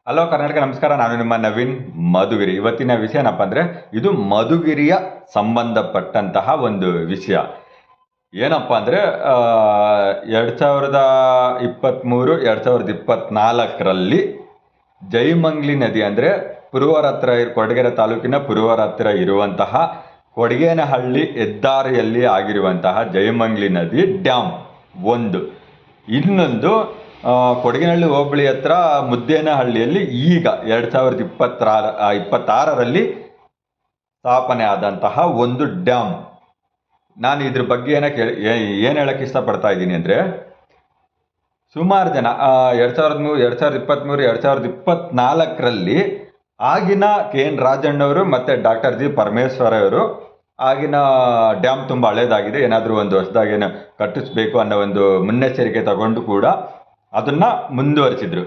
Hello Karnataka, ನಮಸ್ಕಾರ. ನಾನು ನಿಮ್ಮ ನವೀನ್ ಮಧುಗಿರಿ. ಇವತ್ತಿನ ವಿಷಯ ಏನಪ್ಪ ಅಂದರೆ, ಇದು ಮಧುಗಿರಿಯ ಸಂಬಂಧಪಟ್ಟಂತಹ ಒಂದು ವಿಷಯ. ಏನಪ್ಪ ಅಂದರೆ 2023-2024ರಲ್ಲಿ ಜೈಮಂಗ್ಲಿ ನದಿ ಅಂದರೆ ಪುರುವರ ಹತ್ರ ಕೊಡಗೆರೆ ತಾಲೂಕಿನ ಪುರುವರ ಹತ್ತಿರ ಇರುವಂತಹ ಕೊಡಗೇನಹಳ್ಳಿ ಹೆದ್ದಾರಿಯಲ್ಲಿ ಆಗಿರುವಂತಹ ಜೈಮಂಗ್ಲಿ ನದಿ ಡ್ಯಾಮ್ ಒಂದು. ಇನ್ನೊಂದು ಕೊಡಗಿನಹಳ್ಳಿ ಹೋಬಳಿ ಹತ್ರ ಮುದ್ದೇನಹಳ್ಳಿಯಲ್ಲಿ ಈಗ 2026ರಲ್ಲಿ ಸ್ಥಾಪನೆ ಆದಂತಹ ಒಂದು ಡ್ಯಾಮ್. ನಾನು ಇದ್ರ ಬಗ್ಗೆ ಏನು ಹೇಳಕ್ಕೆ ಇಷ್ಟಪಡ್ತಾ ಇದ್ದೀನಿ ಅಂದರೆ, ಸುಮಾರು ಜನ 2023-2024ರಲ್ಲಿ ಆಗಿನ KN ರಾಜಣ್ಣವರು ಮತ್ತು ಡಾಕ್ಟರ್ ಜಿ ಪರಮೇಶ್ವರ್ ಅವರು ಆಗಿನ ಡ್ಯಾಮ್ ತುಂಬ ಹಳೇದಾಗಿದೆ, ಏನಾದರೂ ಒಂದು ಹೊಸದಾಗೇನು ಕಟ್ಟಿಸ್ಬೇಕು ಅನ್ನೋ ಒಂದು ಮುನ್ನೆಚ್ಚರಿಕೆ ತಗೊಂಡು ಕೂಡ ಅದನ್ನು ಮುಂದುವರಿಸಿದ್ರು.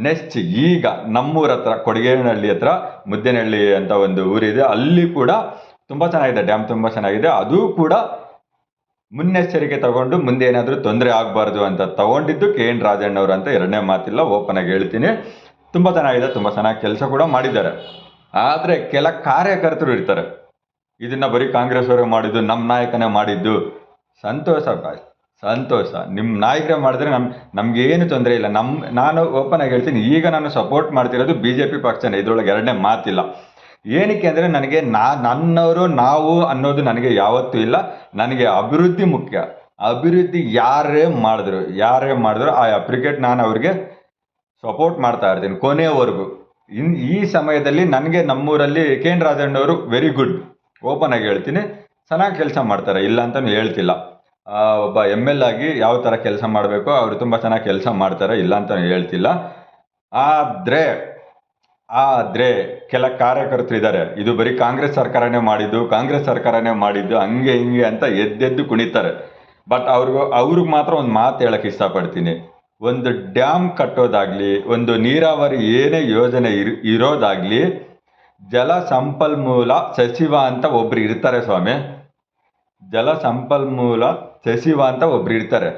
ನೆಕ್ಸ್ಟ್ ಈಗ ನಮ್ಮೂರ ಹತ್ರ ಕೊಡಗೇನಹಳ್ಳಿ ಹತ್ರ ಮುದ್ದೇನಹಳ್ಳಿ ಅಂತ ಒಂದು ಊರಿದೆ, ಅಲ್ಲಿ ಕೂಡ ತುಂಬ ಚೆನ್ನಾಗಿದೆ, ಡ್ಯಾಮ್ ತುಂಬ ಚೆನ್ನಾಗಿದೆ. ಅದು ಕೂಡ ಮುನ್ನೆಚ್ಚರಿಕೆ ತಗೊಂಡು ಮುಂದೆ ಏನಾದರೂ ತೊಂದರೆ ಆಗಬಾರ್ದು ಅಂತ ತಗೊಂಡಿದ್ದು KN ರಾಜಣ್ಣವರು ಅಂತ ಎರಡನೇ ಮಾತಿಲ್ಲ, ಓಪನ್ ಆಗಿ ಹೇಳ್ತೀನಿ. ತುಂಬ ಚೆನ್ನಾಗಿದೆ, ತುಂಬ ಚೆನ್ನಾಗಿ ಕೆಲಸ ಕೂಡ ಮಾಡಿದ್ದಾರೆ. ಆದರೆ ಕೆಲ ಕಾರ್ಯಕರ್ತರು ಇರ್ತಾರೆ, ಇದನ್ನು ಬರೀ ಕಾಂಗ್ರೆಸ್ ಅವರು ಮಾಡಿದ್ದು, ನಮ್ಮ ನಾಯಕನೇ ಮಾಡಿದ್ದು. ಸಂತೋಷ, ನಿಮ್ಮ ನಾಯಕರೇ ಮಾಡಿದ್ರೆ ನಮಗೇನು ತೊಂದರೆ ಇಲ್ಲ. ನಾನು ಓಪನ್ ಆಗಿ ಹೇಳ್ತೀನಿ, ಈಗ ನಾನು ಸಪೋರ್ಟ್ ಮಾಡ್ತಿರೋದು BJP ಪಕ್ಷನೇ, ಇದರೊಳಗೆ ಎರಡನೇ ಮಾತಿಲ್ಲ. ಏನಕ್ಕೆ ಅಂದರೆ, ನನಗೆ ನನ್ನವರು ನಾವು ಅನ್ನೋದು ನನಗೆ ಯಾವತ್ತೂ ಇಲ್ಲ. ನನಗೆ ಅಭಿವೃದ್ಧಿ ಮುಖ್ಯ. ಅಭಿವೃದ್ಧಿ ಯಾರೇ ಮಾಡಿದ್ರು ಆ ಅಪ್ರಿಕೇಟ್ ನಾನು ಅವ್ರಿಗೆ ಸಪೋರ್ಟ್ ಮಾಡ್ತಾ ಇರ್ತೀನಿ ಕೊನೆಯವರೆಗೂ. ಈ ಸಮಯದಲ್ಲಿ ನನಗೆ ನಮ್ಮೂರಲ್ಲಿ KN ರಾಜಣ್ಣವರು ವೆರಿ ಗುಡ್, ಓಪನ್ ಆಗಿ ಹೇಳ್ತೀನಿ, ಚೆನ್ನಾಗಿ ಕೆಲಸ ಮಾಡ್ತಾರೆ, ಇಲ್ಲ ಅಂತಲೂ ಹೇಳ್ತಿಲ್ಲ. ಒಬ್ಬ ML ಆಗಿ ಯಾವ ಥರ ಕೆಲಸ ಮಾಡಬೇಕು ಅವರು ತುಂಬ ಚೆನ್ನಾಗಿ ಕೆಲಸ ಮಾಡ್ತಾರೆ, ಇಲ್ಲ ಅಂತಲೂ ಹೇಳ್ತಿಲ್ಲ. ಆದರೆ ಕೆಲ ಕಾರ್ಯಕರ್ತರು ಇದ್ದಾರೆ, ಇದು ಬರೀ ಕಾಂಗ್ರೆಸ್ ಸರ್ಕಾರನೇ ಮಾಡಿದ್ದು ಹಂಗೆ ಹಿಂಗೆ ಅಂತ ಎದ್ದೆದ್ದು ಕುಣಿತಾರೆ. ಬಟ್ ಅವ್ರಿಗೆ ಮಾತ್ರ ಒಂದು ಮಾತು ಹೇಳಕ್ಕೆ ಇಷ್ಟಪಡ್ತೀನಿ. ಒಂದು ಡ್ಯಾಮ್ ಕಟ್ಟೋದಾಗ್ಲಿ, ಒಂದು ನೀರಾವರಿ ಏನೇ ಯೋಜನೆ ಇರೋದಾಗ್ಲಿ, ಜಲ ಸಂಪನ್ಮೂಲ ಸಚಿವ ಅಂತ ಒಬ್ರು ಇರ್ತಾರೆ ಸ್ವಾಮಿ. ಜಲಸಂಪನ್ಮೂಲ ಸಚಿವ ಅಂತ ಒಬ್ರು ಇರ್ತಾರೆ.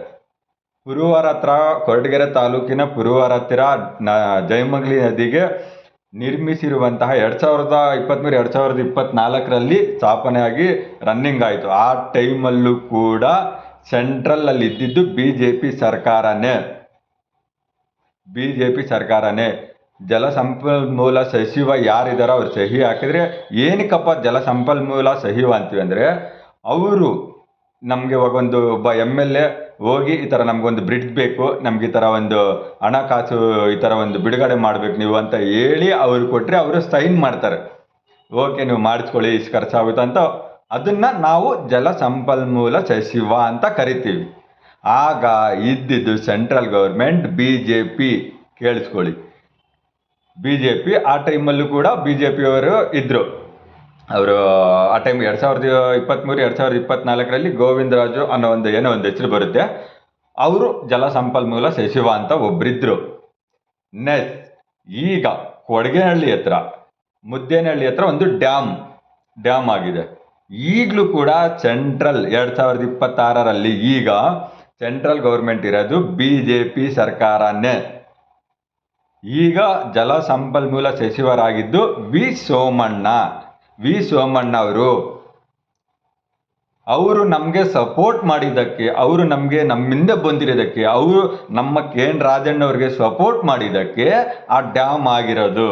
ಪುರುವರ ಹತ್ರ, ಕೊರಟಗೆರೆ ತಾಲೂಕಿನ ಪುರುವರ ಹತ್ತಿರ ಜೈಮಂಗ್ಲಿ ನದಿಗೆ ನಿರ್ಮಿಸಿರುವಂತಹ 2023-2024ರಲ್ಲಿ ಸ್ಥಾಪನೆಯಾಗಿ ರನ್ನಿಂಗ್ ಆಯಿತು. ಆ ಟೈಮಲ್ಲೂ ಕೂಡ ಸೆಂಟ್ರಲಲ್ಲಿ ಇದ್ದಿದ್ದು BJP ಸರ್ಕಾರನೇ. ಜಲಸಂಪನ್ಮೂಲ ಸಚಿವ ಯಾರಿದಾರೋ ಅವ್ರು ಸಹಿ ಹಾಕಿದ್ರೆ, ಏನಕ್ಕಪ್ಪ ಜಲಸಂಪನ್ಮೂಲ ಸಚಿವ ಅಂತೀವಿ ಅಂದರೆ, ಅವರು ನಮಗೆ ಒಬ್ಬ MLA ಹೋಗಿ ಈ ಥರ ನಮಗೊಂದು ಬ್ರಿಡ್ಜ್ ಬೇಕು, ನಮ್ಗೆ ಈ ಥರ ಒಂದು ಹಣಕಾಸು ಈ ಥರ ಒಂದು ಬಿಡುಗಡೆ ಮಾಡಬೇಕು ನೀವು ಅಂತ ಹೇಳಿ ಅವ್ರು ಕೊಟ್ಟರೆ ಅವರು ಸೈನ್ ಮಾಡ್ತಾರೆ. ಓಕೆ, ನೀವು ಮಾಡಿಸ್ಕೊಳ್ಳಿ, ಇಷ್ಟು ಖರ್ಚಾಗುತ್ತೆ ಅಂತ. ಅದನ್ನು ನಾವು ಜಲಸಂಪನ್ಮೂಲ ಸಚಿವ ಅಂತ ಕರಿತೀವಿ. ಆಗ ಇದ್ದಿದ್ದು ಸೆಂಟ್ರಲ್ ಗೌರ್ಮೆಂಟ್ BJP. ಕೇಳಿಸ್ಕೊಳ್ಳಿ, BJP. ಆ ಟೈಮಲ್ಲೂ ಕೂಡ BJPಯವರು ಇದ್ದರು. ಅವರು ಆ ಟೈಮ್ 2023-2024ರಲ್ಲಿ ಗೋವಿಂದರಾಜು ಅನ್ನೋ ಏನೋ ಒಂದು ಹೆಸರು ಬರುತ್ತೆ, ಅವರು ಜಲಸಂಪನ್ಮೂಲ ಸಚಿವ ಅಂತ ಒಬ್ಬರಿದ್ದರು. ನೆಕ್ಸ್ಟ್ ಈಗ ಕೊಡಗೇನಹಳ್ಳಿ ಹತ್ರ ಮುದ್ದೇನಹಳ್ಳಿ ಹತ್ರ ಒಂದು ಡ್ಯಾಮ್ ಆಗಿದೆ. ಈಗಲೂ ಕೂಡ ಸೆಂಟ್ರಲ್ 2026ರಲ್ಲಿ ಈಗ ಸೆಂಟ್ರಲ್ ಗೌರ್ಮೆಂಟ್ ಇರೋದು BJP ಸರ್ಕಾರನೇ. ಈಗ ಜಲಸಂಪನ್ಮೂಲ ಸಚಿವರಾಗಿದ್ದು ವಿ ಸೋಮಣ್ಣ ಅವರು ನಮಗೆ ಸಪೋರ್ಟ್ ಮಾಡಿದ್ದಕ್ಕೆ, ಅವರು ನಮ್ಮಿಂದ ಬಂದಿರೋದಕ್ಕೆ, ಅವರು ನಮ್ಮ KN ರಾಜಣ್ಣವ್ರಿಗೆ ಸಪೋರ್ಟ್ ಮಾಡಿದ್ದಕ್ಕೆ ಆ ಡ್ಯಾಮ್ ಆಗಿರೋದು.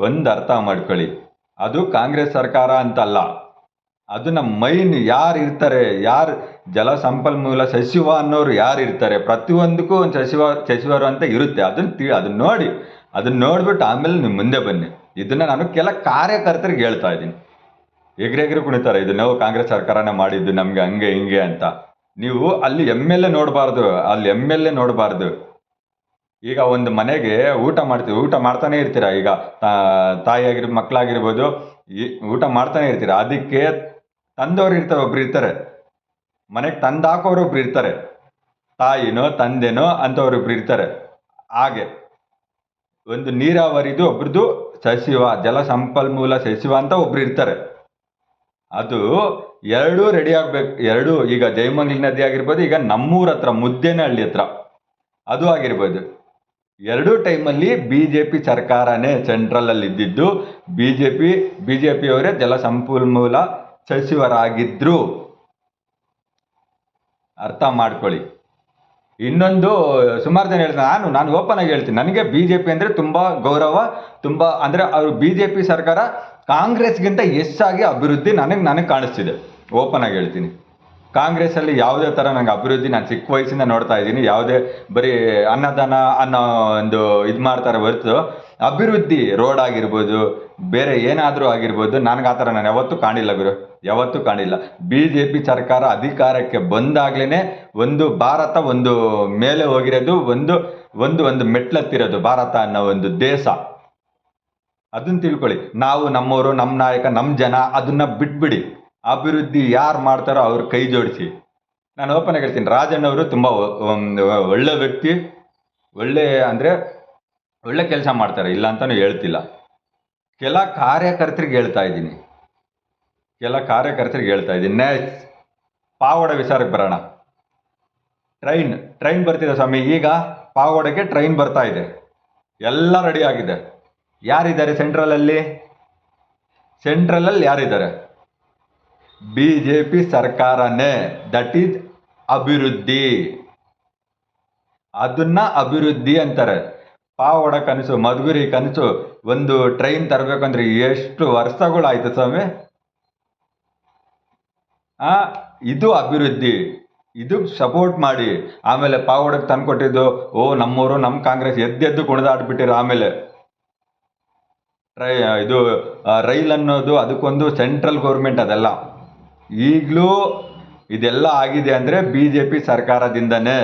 ಒಂದು ಅರ್ಥ ಮಾಡ್ಕೊಳ್ಳಿ, ಅದು ಕಾಂಗ್ರೆಸ್ ಸರ್ಕಾರ ಅಂತಲ್ಲ, ಅದು ನಮ್ಮ ಮೈನ್ ಯಾರು ಜಲಸಂಪನ್ಮೂಲ ಸಚಿವ ಅನ್ನೋರು ಯಾರಿರ್ತಾರೆ, ಪ್ರತಿಯೊಂದಕ್ಕೂ ಒಂದು ಸಚಿವರು ಅಂತ ಇರುತ್ತೆ. ಅದನ್ನ ನೋಡ್ಬಿಟ್ಟು ಆಮೇಲೆ ನೀವು ಮುಂದೆ ಬನ್ನಿ. ಇದನ್ನು ನಾನು ಕೆಲ ಕಾರ್ಯಕರ್ತರಿಗೆ ಹೇಳ್ತಾ ಇದ್ದೀನಿ. ಎಗ್ರೆಗ್ರೆ ಕುಣಿತಾರೆ, ಇದು ನಾವು ಕಾಂಗ್ರೆಸ್ ಸರ್ಕಾರನೇ ಮಾಡಿದ್ದು ನಮಗೆ ಹಂಗೆ ಹಿಂಗೆ ಅಂತ. ನೀವು ಅಲ್ಲಿ MLA ನೋಡಬಾರ್ದು. ಈಗ ಒಂದು ಮನೆಗೆ ಊಟ ಮಾಡ್ತಾನೆ ಇರ್ತೀರ. ಈಗ ತಾಯಿ ಮಕ್ಕಳಾಗಿರ್ಬೋದು, ಊಟ ಮಾಡ್ತಾನೆ ಇರ್ತೀರ. ಅದಕ್ಕೆ ತಂದವ್ರು ಒಬ್ರು ಇರ್ತಾರೆ, ಮನೆಗೆ ತಂದು ಹಾಕೋರು ಒಬ್ರು ಇರ್ತಾರೆ, ತಾಯಿನೋ ತಂದೆನೋ ಅಂತವ್ರೊಬ್ರು ಇರ್ತಾರೆ. ಹಾಗೆ ಒಂದು ನೀರಾವರಿದು ಒಬ್ರದ್ದು ಸಚಿವ, ಜಲಸಂಪನ್ಮೂಲ ಸಚಿವ ಅಂತ ಒಬ್ರು ಇರ್ತಾರೆ. ಅದು ಎರಡೂ ರೆಡಿ ಆಗಬೇಕು. ಈಗ ಜೈಮಂಗ್ಲಿ ನದಿ ಆಗಿರ್ಬೋದು, ಈಗ ನಮ್ಮೂರ ಹತ್ರ ಮುದ್ದೇನಹಳ್ಳಿ ಹತ್ರ ಅದು ಆಗಿರ್ಬೋದು. ಎರಡೂ ಟೈಮಲ್ಲಿ ಬಿ ಜೆ ಪಿ ಸರ್ಕಾರನೇ ಸೆಂಟ್ರಲಲ್ಲಿ ಇದ್ದಿದ್ದು, ಬಿ ಜೆ ಪಿಯವರೇ ಜಲಸಂಪನ್ಮೂಲ ಸಚಿವರಾಗಿದ್ದರು. ಅರ್ಥ ಮಾಡ್ಕೊಳ್ಳಿ. ಇನ್ನೊಂದು, ಸುಮಾರು ಜನ ಹೇಳ್ತಾರೆ, ನಾನು ಓಪನ್ ಆಗಿ ಹೇಳ್ತೀನಿ, ನನಗೆ ಬಿ ಜೆ ಪಿ ಅಂದರೆ ತುಂಬ ಗೌರವ, ತುಂಬ ಅಂದರೆ ಅವರು ಬಿ ಜೆ ಪಿ ಸರ್ಕಾರ ಕಾಂಗ್ರೆಸ್ಗಿಂತ ಹೆಚ್ಚಾಗಿ ಅಭಿವೃದ್ಧಿ ನನಗೆ ಕಾಣಿಸ್ತಿದೆ. ಓಪನ್ ಆಗಿ ಹೇಳ್ತೀನಿ. ಕಾಂಗ್ರೆಸ್ಸಲ್ಲಿ ಯಾವುದೇ ಥರ ನನಗೆ ಅಭಿವೃದ್ಧಿ ನಾನು ಚಿಕ್ಕ ವಯಸ್ಸಿಂದ ನೋಡ್ತಾ ಇದ್ದೀನಿ. ಯಾವುದೇ ಬರೀ ಅನ್ನದಾನ ಅನ್ನೋ ಒಂದು ಇದು ಮಾಡ್ತಾರೆ ಹೊರತು ಅಭಿವೃದ್ಧಿ ರೋಡ್ ಆಗಿರ್ಬೋದು, ಬೇರೆ ಏನಾದರೂ ಆಗಿರ್ಬೋದು, ನನಗೆ ಆ ಥರ ನಾನು ಯಾವತ್ತೂ ಕಾಣಿಲ್ಲ ಗುರು, ಯಾವತ್ತೂ ಕಾಣಿಲ್ಲ. ಬಿ ಜೆ ಪಿ ಸರ್ಕಾರ ಅಧಿಕಾರಕ್ಕೆ ಬಂದಾಗ್ಲೇ ಒಂದು ಭಾರತ ಒಂದು ಮೇಲೆ ಹೋಗಿರೋದು, ಒಂದು ಮೆಟ್ಲತ್ತಿರೋದು ಭಾರತ ಅನ್ನೋ ಒಂದು ದೇಶ. ಅದನ್ನು ತಿಳ್ಕೊಳ್ಳಿ. ನಾವು ನಮ್ಮವರು, ನಮ್ಮ ನಾಯಕ, ನಮ್ಮ ಜನ, ಅದನ್ನು ಬಿಟ್ಬಿಡಿ. ಅಭಿವೃದ್ಧಿ ಯಾರು ಮಾಡ್ತಾರೋ ಅವ್ರ ಕೈ ಜೋಡಿಸಿ. ನಾನು ಓಪನ್ ಆಗಿ ಹೇಳ್ತೀನಿ, ರಾಜಣ್ಣವರು ತುಂಬ ಒಳ್ಳೆ ವ್ಯಕ್ತಿ, ಒಳ್ಳೆ ಕೆಲಸ ಮಾಡ್ತಾರೆ, ಇಲ್ಲ ಅಂತಲೂ ಹೇಳ್ತಿಲ್ಲ. ಕೆಲ ಕಾರ್ಯಕರ್ತರಿಗೆ ಹೇಳ್ತಾ ಇದ್ದೀನಿ. ನೆಕ್ಸ್ಟ್ ಪಾವಗಡ ವಿಚಾರಕ್ಕೆ ಬರೋಣ. ಟ್ರೈನ್ ಬರ್ತಿದೆ ಸ್ವಾಮಿ. ಈಗ ಪಾವಗಡಕ್ಕೆ ಟ್ರೈನ್ ಬರ್ತಾ ಇದೆ, ಎಲ್ಲ ರೆಡಿ ಆಗಿದೆ. ಯಾರಿದ್ದಾರೆ ಸೆಂಟ್ರಲಲ್ಲಿ ಯಾರಿದ್ದಾರೆ? ಬಿ ಜೆ ಪಿ ಸರ್ಕಾರನೇ. ದಟ್ ಈಸ್ ಅಭಿವೃದ್ಧಿ. ಅದನ್ನ ಅಭಿವೃದ್ಧಿ ಅಂತಾರೆ. ಪಾವಗಡ ಕನಸು, ಮಧುಗಿರಿ ಕನಸು, ಒಂದು ಟ್ರೈನ್ ತರಬೇಕಂದ್ರೆ ಎಷ್ಟು ವರ್ಷಗಳಾಯ್ತು ಸ್ವಾಮಿ. ಇದು ಅಭಿವೃದ್ಧಿ. ಇದು ಸಪೋರ್ಟ್ ಮಾಡಿ. ಆಮೇಲೆ ಪಾವಗಡಕ್ಕೆ ತಂದುಕೊಟ್ಟಿದ್ದು, ನಮ್ಮವರು, ನಮ್ಮ ಕಾಂಗ್ರೆಸ್ ಎದ್ದೆದ್ದು ಕುಣಿದಾಡ್ಬಿಟ್ಟಿರು. ಆಮೇಲೆ ಇದು ರೈಲ್ ಅನ್ನೋದು ಅದಕ್ಕೊಂದು ಸೆಂಟ್ರಲ್ ಗೌರ್ಮೆಂಟ್. ಅದೆಲ್ಲ ಈಗಲೂ ಇದೆಲ್ಲ ಆಗಿದೆ ಅಂದರೆ ಬಿ ಜೆ ಪಿ ಸರ್ಕಾರದಿಂದನೇ.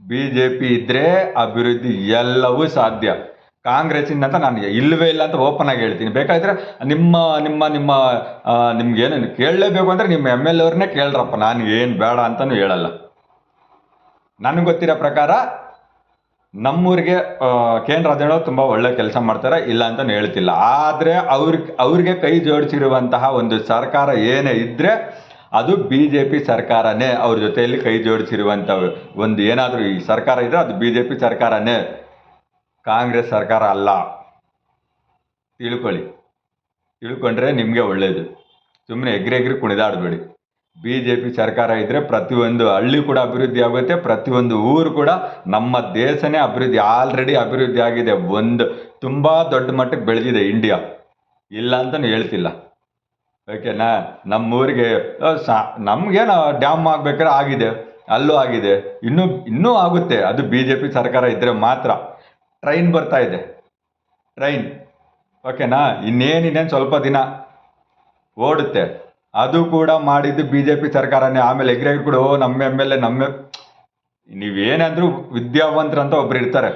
ಬಿ ಜೆ ಪಿ ಇದ್ದರೆ ಅಭಿವೃದ್ಧಿ ಎಲ್ಲವೂ ಸಾಧ್ಯ. ಕಾಂಗ್ರೆಸ್ಸಿಂದ ಅಂತ ನಾನು ಇಲ್ಲವೇ ಇಲ್ಲ ಅಂತ ಓಪನ್ ಆಗಿ ಹೇಳ್ತೀನಿ. ಬೇಕಾದ್ರೆ ನಿಮ್ಗೇನು ಕೇಳಲೇಬೇಕು ಅಂದರೆ ನಿಮ್ಮ ಎಮ್ ಎಲ್ ಅವ್ರನ್ನೇ ಕೇಳ್ರಪ್ಪ, ನಾನು ಏನು ಬೇಡ ಅಂತಲೂ ಹೇಳಲ್ಲ. ನನಗೆ ಗೊತ್ತಿರೋ ಪ್ರಕಾರ ನಮ್ಮೂರಿಗೆ ಕೆ ಎನ್ ರಾಜಣ್ಣವ್ರು ತುಂಬ ಒಳ್ಳೆ ಕೆಲಸ ಮಾಡ್ತಾರೆ, ಇಲ್ಲ ಅಂತಲೂ ಹೇಳ್ತಿಲ್ಲ. ಆದರೆ ಅವ್ರಿಗೆ ಕೈ ಜೋಡಿಸಿರುವಂತಹ ಒಂದು ಸರ್ಕಾರ ಏನೇ ಇದ್ದರೆ ಅದು ಬಿ ಜೆ ಪಿ ಸರ್ಕಾರನೇ. ಅವ್ರ ಜೊತೆಯಲ್ಲಿ ಕೈ ಜೋಡಿಸಿರುವಂಥ ಒಂದು ಏನಾದರೂ ಈ ಸರ್ಕಾರ ಇದ್ದರೆ ಅದು ಬಿ ಜೆ ಪಿ ಸರ್ಕಾರನೇ, ಕಾಂಗ್ರೆಸ್ ಸರ್ಕಾರ ಅಲ್ಲ. ತಿಳ್ಕೊಂಡ್ರೆ ನಿಮಗೆ ಒಳ್ಳೆಯದು. ಸುಮ್ಮನೆ ಎಗ್ರೆಗ್ರಿ ಕುಣಿದಾಡಬೇಡಿ. ಬಿ ಜೆ ಪಿ ಸರ್ಕಾರ ಇದ್ದರೆ ಪ್ರತಿಯೊಂದು ಹಳ್ಳಿ ಕೂಡ ಅಭಿವೃದ್ಧಿ ಆಗುತ್ತೆ, ಪ್ರತಿಯೊಂದು ಊರು ಕೂಡ, ನಮ್ಮ ದೇಶನೇ ಆಲ್ರೆಡಿ ಅಭಿವೃದ್ಧಿ ಆಗಿದೆ. ತುಂಬ ದೊಡ್ಡ ಮಟ್ಟಕ್ಕೆ ಬೆಳೆದಿದೆ ಇಂಡಿಯಾ, ಇಲ್ಲ ಅಂತಲೂ ಹೇಳ್ತಿಲ್ಲ. ಓಕೆನಾ? ನಮ್ಮೂರಿಗೆ ನಮಗೇನು ಡ್ಯಾಮ್ ಆಗಬೇಕಾದ್ರೆ ಆಗಿದೆ, ಅಲ್ಲೂ ಆಗಿದೆ, ಇನ್ನೂ ಆಗುತ್ತೆ. ಅದು ಬಿ ಜೆ ಪಿ ಸರ್ಕಾರ ಇದ್ದರೆ ಮಾತ್ರ. ಟ್ರೈನ್ ಬರ್ತಾ ಇದೆ, ಓಕೆನಾ? ಇನ್ನೇನು ಸ್ವಲ್ಪ ದಿನ ಓಡುತ್ತೆ. ಅದು ಕೂಡ ಮಾಡಿದ್ದು ಬಿ ಜೆ ಪಿ ಸರ್ಕಾರನೇ. ಆಮೇಲೆ ಎಗ್ರೆಗ್ರಿ ಕೂಡ ನಮ್ಮ ಎಮ್ ಎಲ್ ಎ ನೀವೇನಂದ್ರೂ ವಿದ್ಯಾವಂತರಂತ ಒಬ್ರು ಇರ್ತಾರೆ,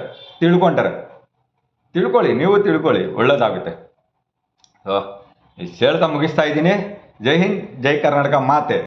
ತಿಳ್ಕೊಳ್ಳಿ, ನೀವು ತಿಳ್ಕೊಳ್ಳಿ, ಒಳ್ಳೇದಾಗುತ್ತೆ. ಇಷ್ಟು ಹೇಳ್ತಾ ಮುಗಿಸ್ತಾ ಇದ್ದೀನಿ. ಜೈ ಹಿಂದ್, ಜೈ ಕರ್ನಾಟಕ ಮಾತೆ.